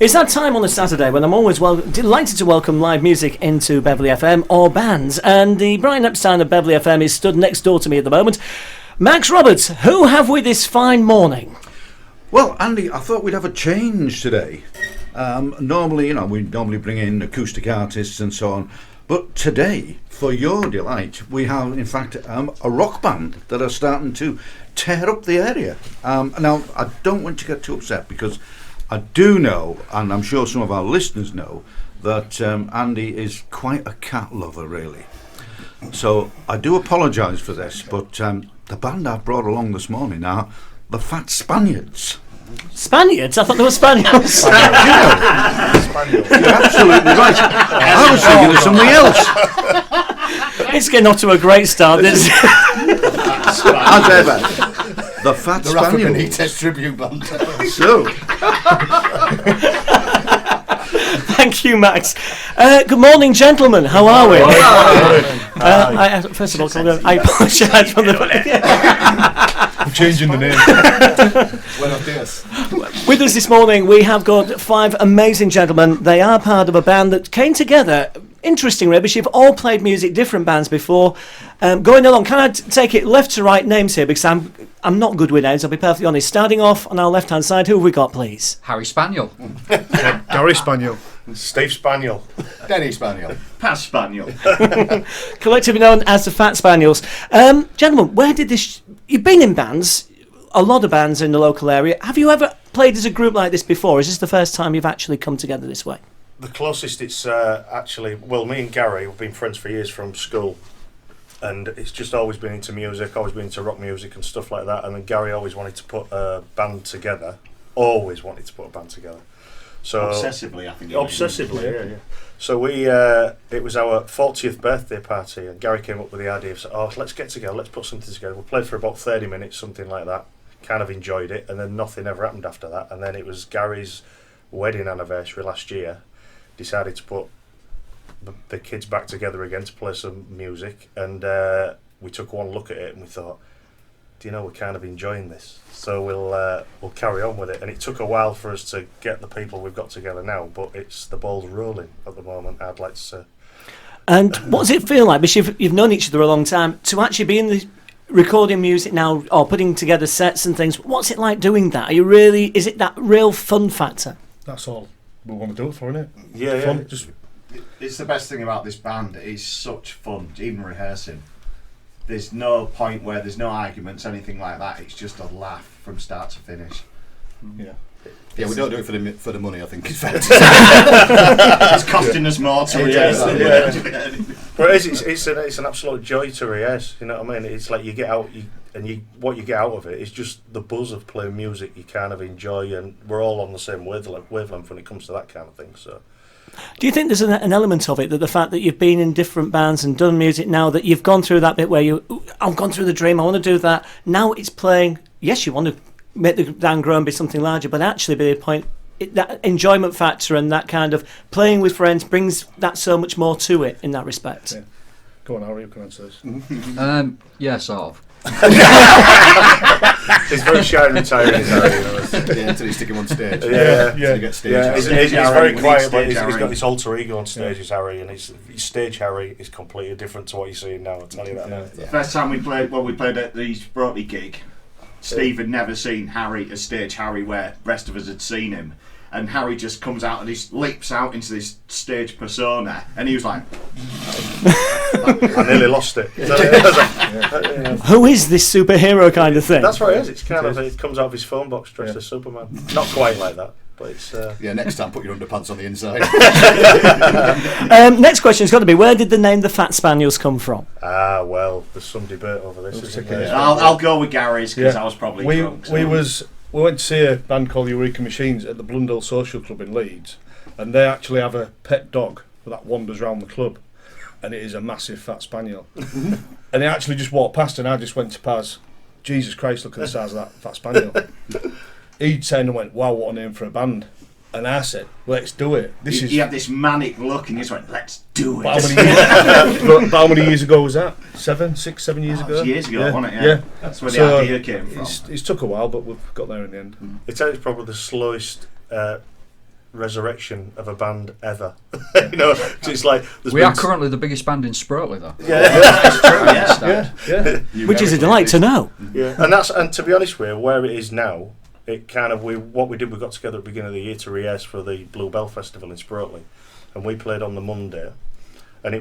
It's that time on a Saturday when I'm always delighted to welcome live music into Beverley FM or bands, and the Brian Epstein of Beverley FM is stood next door to me at the moment. Max Roberts, who have we this fine morning? Well, Andy, I thought we'd have a change today. Normally, we normally bring in acoustic artists and so on, but today, for your delight, we have, in fact, a rock band that are starting to tear up the area. Now, I don't want to get too upset because I do know, and I'm sure some of our listeners know, that Andy is quite a cat lover, really. So I do apologise for this, but the band I've brought along this morning are the Fat Spaniels. Spaniards? I thought they were Spaniels. Spaniels. You're absolutely right. I was thinking of something else. It's getting off to a great start, isn't it? As ever, the Fat Spaniels. The Test Tribute Band. So. Thank you, Max. Good morning, gentlemen. How are we? First of all, I apologise for the... I'm changing the name. With us this morning, we have got 5 amazing gentlemen. They are part of a band that came together. Interesting, Rubbish. You've all played music, different bands before. Going along, can I take it left to right names here? Because I'm not good with names, I'll be perfectly honest. Starting off on our left-hand side, who have we got, please? Harry Spaniel. Gary Spaniel. Steve Spaniel. Denny Spaniel. Pat Spaniel. Collectively known as the Fat Spaniels. Gentlemen, where did this... You've been in bands, a lot of bands in the local area. Have you ever played as a group like this before? Is this the first time you've actually come together this way? The closest it's actually... Well, me and Gary have been friends for years from school. And it's just always been into music, always been into rock music and stuff like that. And then Gary always wanted to put a band together. Always wanted to put a band together. So obsessively, I think. Obsessively, yeah. So we, it was our 40th birthday party, and Gary came up with the idea of, let's get together, let's put something together. We played for about 30 minutes, something like that. Kind of enjoyed it, and then nothing ever happened after that. And then it was Gary's wedding anniversary last year. Decided to put the kids back together again to play some music, and we took one look at it and we thought, we're kind of enjoying this, so we'll carry on with it. And it took a while for us to get the people we've got together now, but the ball's rolling at the moment, I'd like to say. And what does it feel like, because you've known each other a long time, to actually be in the recording music now, or putting together sets and things? What's it like doing that? Is it that real fun factor? That's all we want to do it for, isn't it? Yeah, fun. Yeah. It's the best thing about this band. It's such fun, even rehearsing. There's no point where there's no arguments, anything like that. It's just a laugh from start to finish. Yeah. Yeah, we don't do it for the money, I think it's fair to say. It's costing us more to rehearse. But it's an absolute joy to rehearse, you know what I mean? It's like you get out, what you get out of it is just the buzz of playing music you kind of enjoy, and we're all on the same wavelength when it comes to that kind of thing, so... Do you think there's an element of it, that the fact that you've been in different bands and done music now, that you've gone through that bit where I've gone through the dream, I want to do that, now it's playing, yes, you want to make the band grow and be something larger, but actually be a point, that enjoyment factor and that kind of playing with friends brings that so much more to it in that respect? Yeah. Go on, Harry, you can answer this. Yeah, sort of. He's very shy and retiring, until you stick him on stage. Yeah. You get stage. Yeah. He's very quiet, but he's got this alter ego on stage, is Harry, and his stage Harry is completely different to what you're seeing now, I'll tell you that now. Yeah. First time we played at the Sprotty gig, Steve had never seen Harry as stage Harry where the rest of us had seen him. And Harry just comes out and he leaps out into this stage persona, and he was like... I nearly lost it. Who is this superhero kind of thing? That's what it is. It's kind of, it comes out of his phone box dressed as Superman. Not quite like that, but it's... Yeah, next time put your underpants on the inside. Next question's got to be, where did the name the Fat Spaniels come from? Well, there's some debate over this, isn't there? I'll go with Gary's, because I was probably drunk. We went to see a band called Eureka Machines at the Blundell Social Club in Leeds, and they actually have a pet dog that wanders around the club, and it is a massive Fat Spaniel. And he actually just walked past, and I just went to Paz, Jesus Christ, look at the size of that Fat Spaniel. He turned and went, wow, what a name for a band. And I said, let's do it. You had this manic look and you just went, let's do it. But how many years ago was that? 7 years ago? Years ago, wasn't it? Yeah. That's where the idea came from. It's took a while, but we've got there in the end. It's probably the slowest resurrection of a band ever. You know, 'cause it's like We are currently the biggest band in Sprotely, though. Which is a delight to know. Yeah, and to be honest with you, where it is now, it kind of we got together at the beginning of the year to rehearse for the Bluebell Festival in Sprotely, and we played on the Monday, and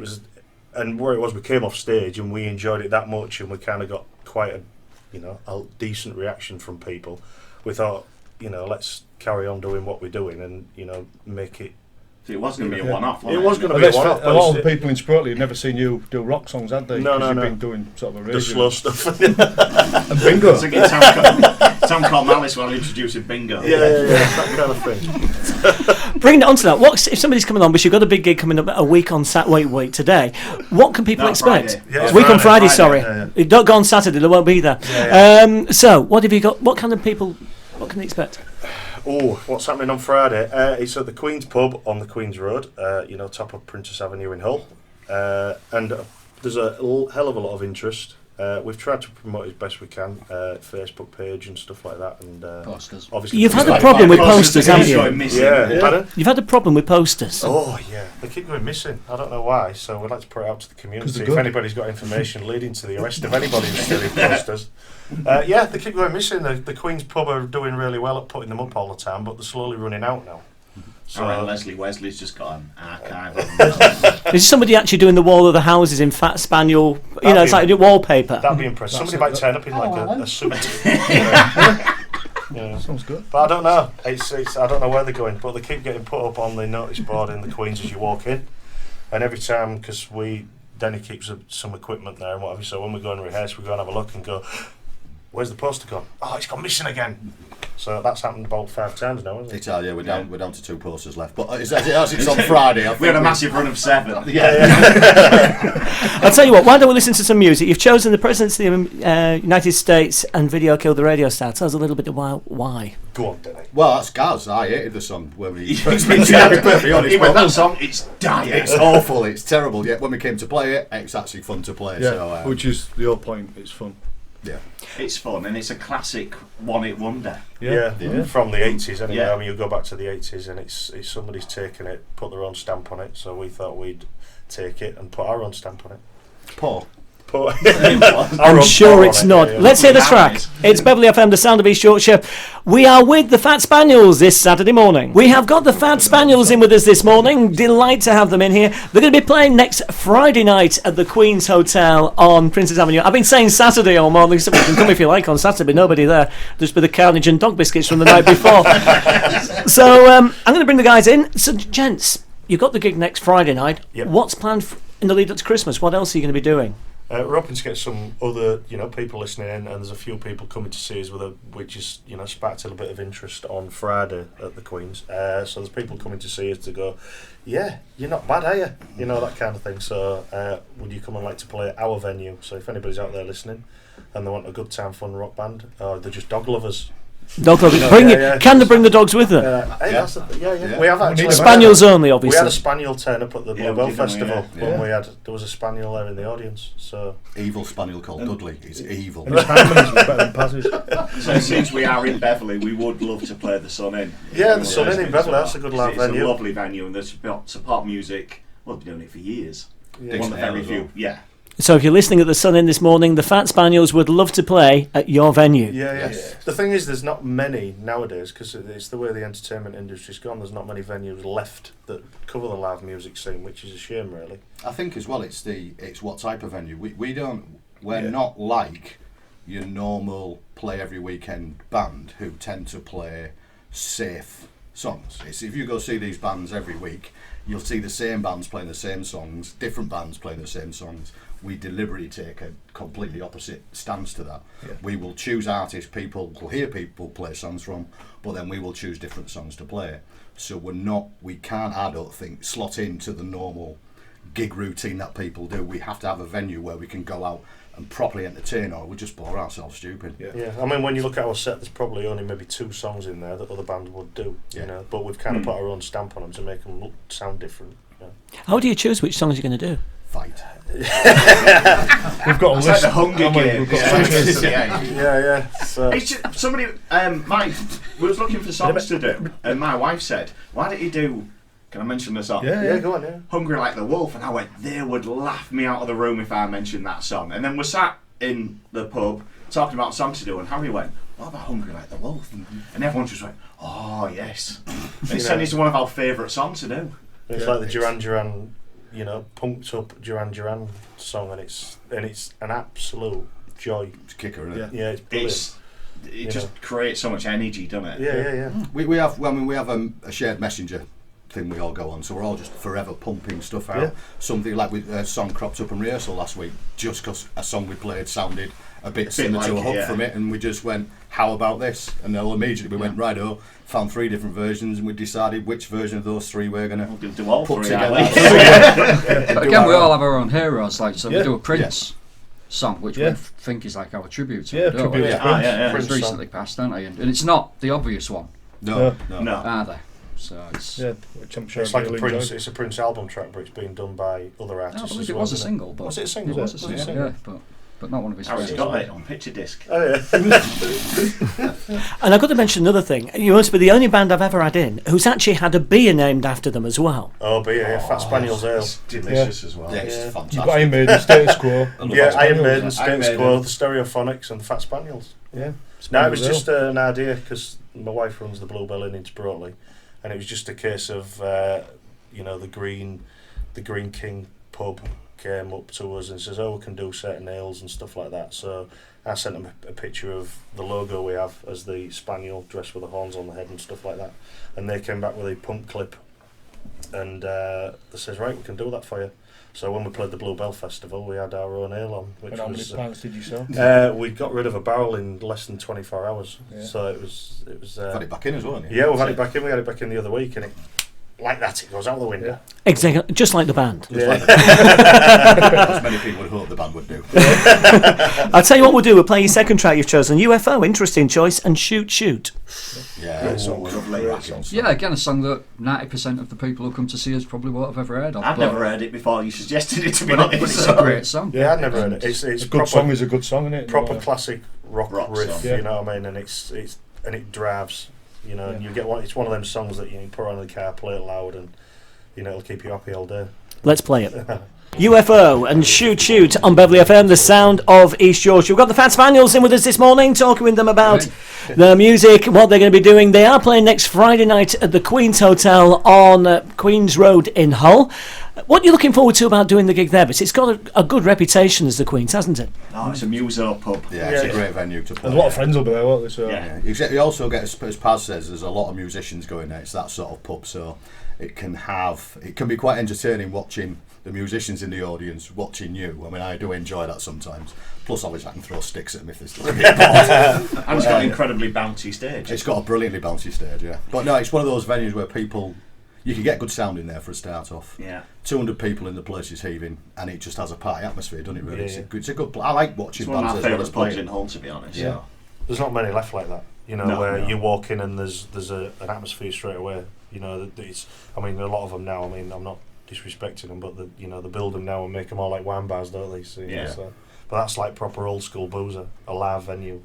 where it was, we came off stage and we enjoyed it that much, and we kind of got quite a decent reaction from people. We thought, let's carry on doing what we're doing and make it. So it was going to be a one-off. It was going to be a one-off. A lot of the people in Sprotely had never seen you do rock songs, had they? No. You've been doing sort of a The slow stuff. and bingo. So get Tom called Malice while introducing bingo. Yeah, that kind of thing. Bringing it on to that, if somebody's coming on, because you've got a big gig coming up a week on Wait today, what can people expect? Friday. Yeah, Week on Friday, Friday, sorry. yeah. Don't go on Saturday, they won't be there. Yeah. So, what have you got? What kind of people, what can they expect? Oh, what's happening on Friday? It's at the Queen's Pub on the Queen's Road, top of Princess Avenue in Hull. And there's a hell of a lot of interest. We've tried to promote as best we can, Facebook page and stuff like that. And Posters. obviously, You've had a problem with posters, haven't you? Yeah. Pardon? You've had a problem with posters. Oh yeah, they keep going missing. I don't know why. So we'd like to put it out to the community. they're If good. anybody's got information leading to the arrest of anybody who's stealing posters, they keep going missing. The Queen's Pub are doing really well at putting them up all the time, but they're slowly running out now. So Leslie Wesley's just got an archive of them. Is somebody actually doing the wall of the houses in Fat Spaniel? It's like wallpaper. that'd be impressive. Somebody might turn up in like a suit. Yeah. Sounds good. But I don't know. It's I don't know where they're going, but they keep getting put up on the notice board in the Queen's as you walk in, and every time because Denny keeps some equipment there and whatever. So when we go and rehearse, we go and have a look and go, "Where's the poster gone? Oh, it's gone missing again." So that's happened about 5 times now, isn't it? We're down to 2 posters left. But as it's on Friday, I think We had a massive run of 7. I'll tell you what, why don't we listen to some music? You've chosen the President of the United States and Video Killed the Radio Star. Tell us a little bit about why. Go on, Denny. Well, that's Gaz. I hated the song when we first been to be perfectly honest. He went, that song, it's dire. It's awful. It's terrible. Yet when we came to play it, it's actually fun to play. Yeah, So, which is the whole point. It's fun. yeah. It's fun and it's a classic one-hit wonder. Yeah, from the 80s anyway. Yeah. I mean, you go back to the 80s and it's somebody's taken it, put their own stamp on it, so we thought we'd take it and put our own stamp on it. Paul. I'm sure it's not. Let's hear the track. It's Beverley FM, the sound of East Yorkshire. We are with the Fat Spaniels this Saturday morning. We have got the Fat Spaniels in with us this morning. Delight to have them in here. They're going to be playing next Friday night at the Queen's Hotel on Princess Avenue. I've been saying Saturday all morning, so you can come if you like on Saturday, but nobody there. Just with the carnage and dog biscuits from the night before. So I'm going to bring the guys in. So, gents, you've got the gig next Friday night. Yep. What's planned in the lead up to Christmas? What else are you going to be doing? We're hoping to get some other, people listening in, and there's a few people coming to see us which is, sparked a little bit of interest on Friday at the Queen's. So there's people coming to see us to go, yeah, you're not bad, are you? That kind of thing. So would you come and like to play at our venue? So if anybody's out there listening and they want a good time, fun rock band, or they're just dog lovers. Dog lovers. Can they bring the dogs with them? That's we have actually. Spaniels only, We obviously. had a spaniel turn up at the Yeah, Bluebell we did, didn't we? Festival Yeah. when there was a spaniel there in the audience. So Evil spaniel called Dudley. He's evil. And his handlings were better than Paz's. So since we are in Beverley, we would love to play the Sun In. the Sun In Beverley, that's a good live It's venue. a lovely venue and there's support music. We've been doing it for years. Yeah. One of the very few. Yeah. So if you're listening at the Sun In this morning, the Fat Spaniels would love to play at your venue. Yeah. The thing is, there's not many nowadays because it's the way the entertainment industry's gone. There's not many venues left that cover the live music scene, which is a shame, really. I think as well it's what type of venue. We're not like your normal play every weekend band who tend to play safe songs. It's if you go see these bands every week, you'll see the same bands playing the same songs, different bands playing the same songs. We deliberately take a completely opposite stance to that. Yeah. We will choose artists people will hear people play songs from, but then we will choose different songs to play. So we can't, I don't think, slot into the normal gig routine that people do. We have to have a venue where we can go out and properly entertain, or we just bore ourselves stupid. Yeah. I mean, when you look at our set, there's probably only maybe 2 songs in there that other bands would do. But we've kind of put our own stamp on them to make them sound different. How do you choose which songs you're going to do? fight. We've got a It's list. like the Hunger haven't we? Games. We've got a list. Yeah. So It's just, somebody, we was looking for songs to do, and my wife said, "Why don't you do?" Can I mention the song? Yeah. go on. Yeah. Hungry Like the Wolf, and I went, they would laugh me out of the room if I mentioned that song. And then we sat in the pub talking about songs to do, and Harry went, "What about Hungry Like the Wolf?" And everyone just went, "Oh yes." It's one of our favourite songs to do. It's like the Duran Duran, pumped up Duran Duran song, and it's an absolute joy. It's a kicker, isn't it? Yeah, it's brilliant. It just creates so much energy, doesn't it? Yeah. We have a shared messenger thing we all go on, so we're all just forever pumping stuff out. Yeah. Something like a song cropped up in rehearsal last week, just because a song we played sounded a bit similar to a hook from it, and we just went, "How about this?" And then immediately we went, "Righto," found 3 different versions, and we decided which version of those 3 we're going to do all put 3, together. But again, we all have our own heroes. Like, so we do a Prince song, which we Yeah. think is like our tribute to Yeah, him, don't we? tribute to Yeah. Prince. Yeah. It's Prince recently passed, aren't they? And it's not the obvious one, No. are they? So it's. Yeah, which I'm sure It's like a you'll Prince. enjoy. It's a Prince album track, but it's been done by other I artists believe as it well. was a isn't single, but Was it a single? It was a single, single? yeah, but not one of his Harry's favourites. got it on picture disc. Oh yeah. And I've got to mention another thing. You must be the only band I've ever had in who's actually had a beer named after them as well. Oh, but yeah, Fat Spaniels Ale. It's delicious as well. Yeah, it's Yeah. fantastic. You've got Iron Maiden, Status Quo. Yeah, Iron Maiden, Iron Status Maiden. Quo, the Stereophonics, and the Fat Spaniels. Yeah. No, it was just an idea because my wife runs the Bluebell Inn in Sprotely, and it was just a case of the Green King pub came up to us and says, "Oh, we can do certain ales and stuff like that." So I sent them a picture of the logo we have as the spaniel dressed with the horns on the head and stuff like that, and they came back with a pump clip, and they says, "Right, we can do that for you." So when we played the Bluebell Festival, we had our own ale on, which And how many was pints did you sell? we got rid of a barrel in less than 24 hours. Yeah. So it was. You've had it back in as well, haven't you? Yeah, we've had it back in. We had it back in the other week, and it like that it goes out the window. Exactly, just like the band. As many people would hope the band would do. I'll tell you what we'll do. We'll play your second track you've chosen. UFO, interesting choice, and Shoot Shoot. Yeah, it's all lovely. cracking. Yeah, again, a song that 90% of the people who come to see us probably won't have ever heard of. I've but- never heard it before. You suggested it to me. but it's a great song. Yeah, I'd never heard it. It's A proper, good song is a good song, isn't it? proper classic rock riff. song. Yeah. You know what I mean? And it's and it drives. And you get one. It's one of them songs that you put on in the car, play it loud, and it'll keep you happy all day. Let's play it. UFO and Shoot Shoot on Beverley FM, the sound of East Yorkshire. We've got the Fat Spaniels in with us this morning, talking with them about their music, what they're going to be doing. They are playing next Friday night at the Queen's Hotel on Queen's Road in Hull. What are you looking forward to about doing the gig there? Because it's got a good reputation as the Queen's, hasn't it? Oh, it's a muso pub. Yeah, it's a great venue to play. There's a lot of friends will be there, won't there? So. Yeah. You also get, as Paz says, there's a lot of musicians going there. It's that sort of pub, so it can be quite entertaining watching the musicians in the audience watching you. I mean, I do enjoy that sometimes. Plus, obviously, I can throw sticks at them if there's still a bit bored. And it's got an incredibly bouncy stage. It's got a brilliantly bouncy stage, yeah. But no, it's one of those venues where you can get good sound in there for a start off. Yeah. 200 people in the place is heaving, and it just has a party atmosphere, doesn't it? Really, Yeah, it's a good. I like watching It's one of bands my as well as favourite pubs playing. in Hull, to be honest. Yeah. There's not many left like that. No, where no. you walk in and there's an atmosphere straight away. That it's. I mean, a lot of them now. I mean, I'm not disrespecting them, but they build them now and make them all like wine bars, don't they? So, Yeah. But that's like proper old school boozer, a live venue.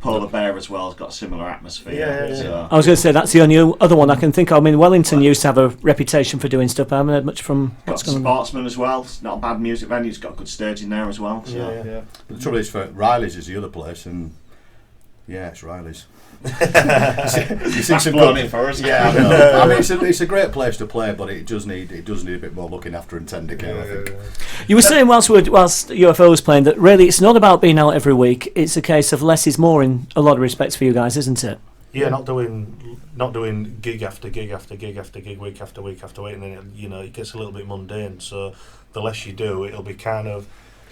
Polar Bear as well has got a similar atmosphere. Yeah. So. I was going to say that's the only other one I can think of. I mean, Wellington used to have a reputation for doing stuff. I haven't heard much from what's Got going on. Sportsman as well. It's not a bad music venue. It's got a good stage in there as well. So. Yeah. But the trouble is, for Riley's is the other place, and yeah, it's Riley's. You see That's some blown good- in for us. Yeah, I know. I mean, it's a great place to play, but it does need a bit more looking after and tender care, I think. You were saying whilst UFO was playing that really it's not about being out every week. It's a case of less is more in a lot of respects for you guys, isn't it? Yeah, not doing gig after gig after gig after gig, week after week after week, and then it gets a little bit mundane. So the less you do, it'll be kind of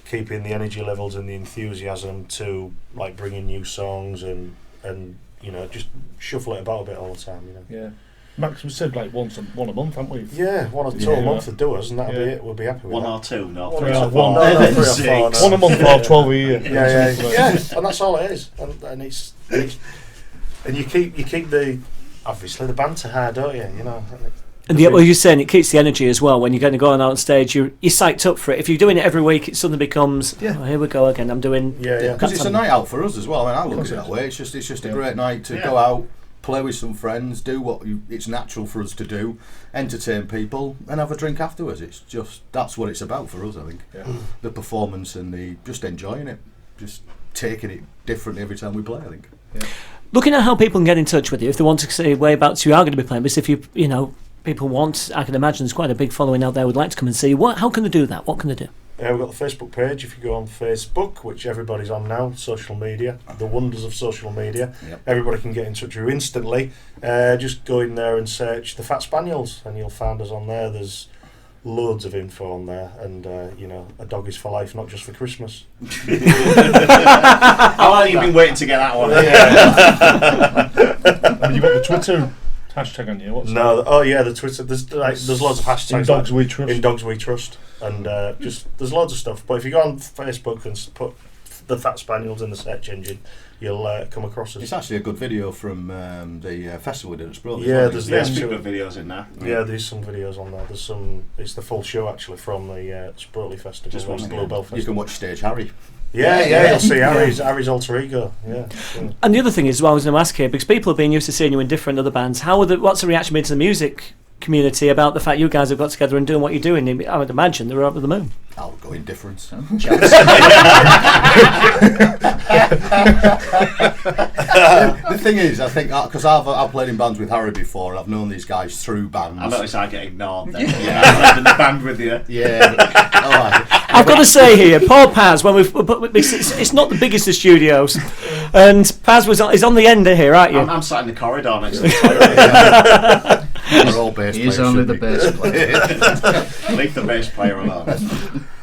keeping the energy levels and the enthusiasm to like bringing new songs and just shuffle it about a bit all the time. Yeah. Max, we said like one a month, haven't we? Yeah, one or two a month to do us, and that'll be it. We'll be happy with One that. or two, no. One Three or or two. four. No, 3 or 4. Six. No. One a month or 12 a year. Yeah, and that's all it is. And it's and you keep the obviously the banter high, don't you? And well, you're saying it keeps the energy as well. When you're going to go on stage, you're psyched up for it. If you're doing it every week, it suddenly becomes, oh, here we go again. I'm doing. Yeah. Because it's a night out for us as well. I mean, I look at it that way. It's just a great night to go out, play with some friends, do what it's natural for us to do, entertain people, and have a drink afterwards. It's just that's what it's about for us. I think the performance and the just enjoying it, just taking it differently every time we play. I think. Yeah. Looking at how people can get in touch with you if they want to say whereabouts you are going to be playing, because if you know. People want, I can imagine there's quite a big following out there would like to come and see you. How can they do that? What can they do? We've got the Facebook page. If you go on Facebook, which everybody's on now, social media, the wonders of social media, everybody can get in touch with you instantly. Just go in there and search the Fat Spaniels and you'll find us on there. There's loads of info on there, and a dog is for life, not just for Christmas. How long have you been waiting to get that one? And you've got the Twitter hashtag on you. The Twitter. There's loads of hashtags. In Dogs We Trust. In Dogs We Trust, and there's loads of stuff. But if you go on Facebook and put the Fat Spaniels in the search engine, you'll come across us. It's actually a good video from the festival we did at Sproley. Yeah, there's some good videos in there. Yeah, there's some videos on there. There's some. It's the full show actually from the Sproley Festival. Just the Bluebell Festival. You can watch Stage Harry. Yeah, you'll see Harry's alter ego. Yeah. And the other thing is, I was going to ask here, because people have been used to seeing you in different other bands. What's the reaction been to the music community about the fact you guys have got together and doing what you're doing? I would imagine they're up to the moon. Outgoing difference. Oh, the thing is, I think because I've played in bands with Harry before, and I've known these guys through bands. I noticed I get ignored then. I played in the band with you. Yeah. I've got to say here, poor Paz, it's not the biggest of studios, and Paz is on the end of here, aren't you? I'm sat in the corridor next to the toilet. We're all bass players. He's only the bass player. Leave the bass player alone.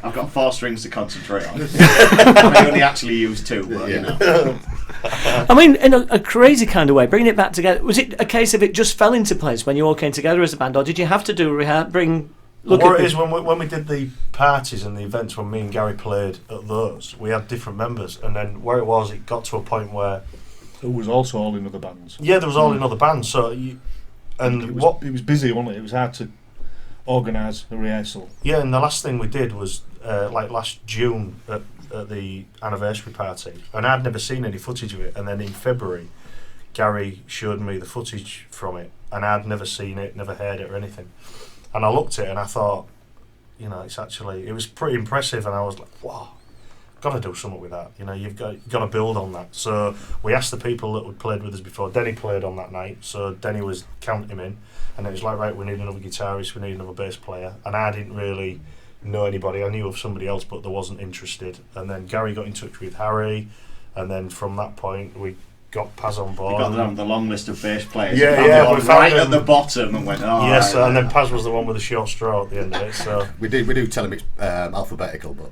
I've got 4 strings to concentrate on. I only actually use 2, but I mean, in a crazy kind of way, bringing it back together, was it a case of it just fell into place when you all came together as a band, or did you have to do when we did the parties and the events, when me and Gary played at those, we had different members, and then where it got to a point where it was also all in other bands. Yeah, there was all in other bands. So it was busy, wasn't it? It was hard to organise a rehearsal. Yeah, and the last thing we did was last June at the anniversary party, and I'd never seen any footage of it. And then in February, Gary showed me the footage from it, and I'd never seen it, never heard it or anything. And I looked at it and I thought, it was pretty impressive, and I was like, wow, got to do something with that. You've got to build on that. So we asked the people that had played with us before. Denny played on that night, so Denny was counting him in, and it was like, right, we need another guitarist, we need another bass player, and I didn't really know anybody. I knew of somebody else, but they wasn't interested. And then Gary got in touch with Harry, and then from that point we got Paz on board. We got them on the long list of bass players. We found right at the bottom and went, yes, right, and then Paz was the one with the short straw at the end of it. So we do tell him it's alphabetical, but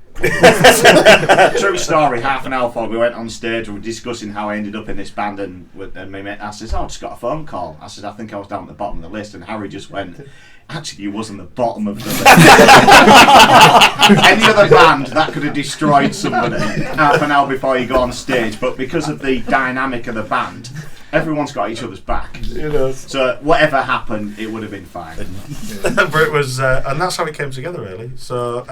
true story. Half an hour before we went on stage, we were discussing how I ended up in this band, and my mate, I said, I just got a phone call. I said, I think I was down at the bottom of the list, and Harry just went, actually, you wasn't the bottom of the list. Any other band, that could have destroyed somebody half an hour before you go on stage, but because of the dynamic of the band, everyone's got each other's back. So whatever happened, it would have been fine. But it was, and that's how it came together, really. So,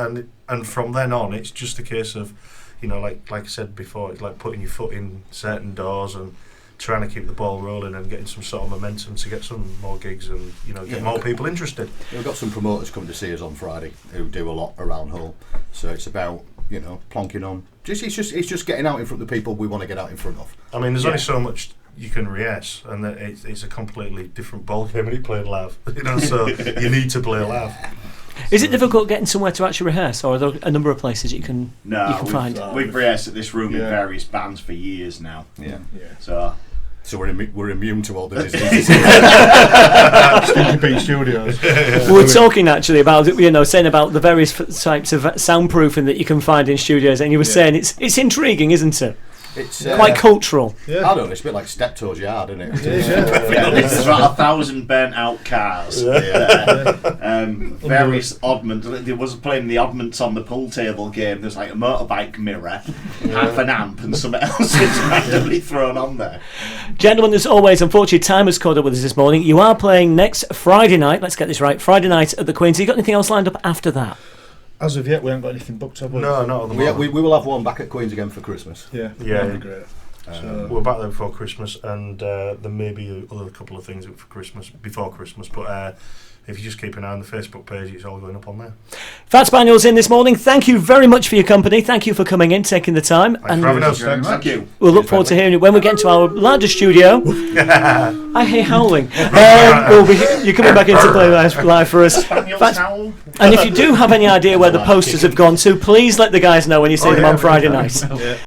and from then on, it's just a case of, like I said before, it's like putting your foot in certain doors and trying to keep the ball rolling and getting some sort of momentum to get some more gigs and get more people interested. We've got some promoters coming to see us on Friday who do a lot around Hull, so it's about plonking on. It's just getting out in front of the people we want to get out in front of. I mean, there's only so much you can rehearse, and it's a completely different ball game when you play live. So you need to play live. Is it difficult getting somewhere to actually rehearse, or are there a number of places you can find? We've rehearsed at this room in various bands for years now. Yeah. So we're immune to all the diseases. Stinky Pete Studios. We were talking actually about saying about the various types of soundproofing that you can find in studios, and you were saying it's intriguing, isn't it? It's Quite cultural. I don't know. It's a bit like Steptoe's Yard, isn't it? There's about 1,000 burnt out cars. Various oddments. There was playing the oddments on the pool table game. There's like a motorbike mirror, half an amp, and something else is randomly thrown on there. Gentlemen, as always, unfortunately, time has caught up with us this morning. You are playing next Friday night. Let's get this right. Friday night at the Queen's. Have you got anything else lined up after that? As of yet, we haven't got anything booked, have we? No, not at the moment. We will have one back at Queen's again for Christmas. Yeah, Yeah. that'd be great. We're back there before Christmas, and there may be other couple of things for Christmas before Christmas. But if you just keep an eye on the Facebook page, it's all going up on there. Fat Spaniels in this morning. Thank you very much for your company. Thank you for coming in, taking the time. Thanks for having us. Thank you. We'll look forward to hearing you when we get into our larger studio. I hear howling. You're coming back in to play live for us. And if you do have any idea where the posters have gone to, please let the guys know when you see them on Friday night.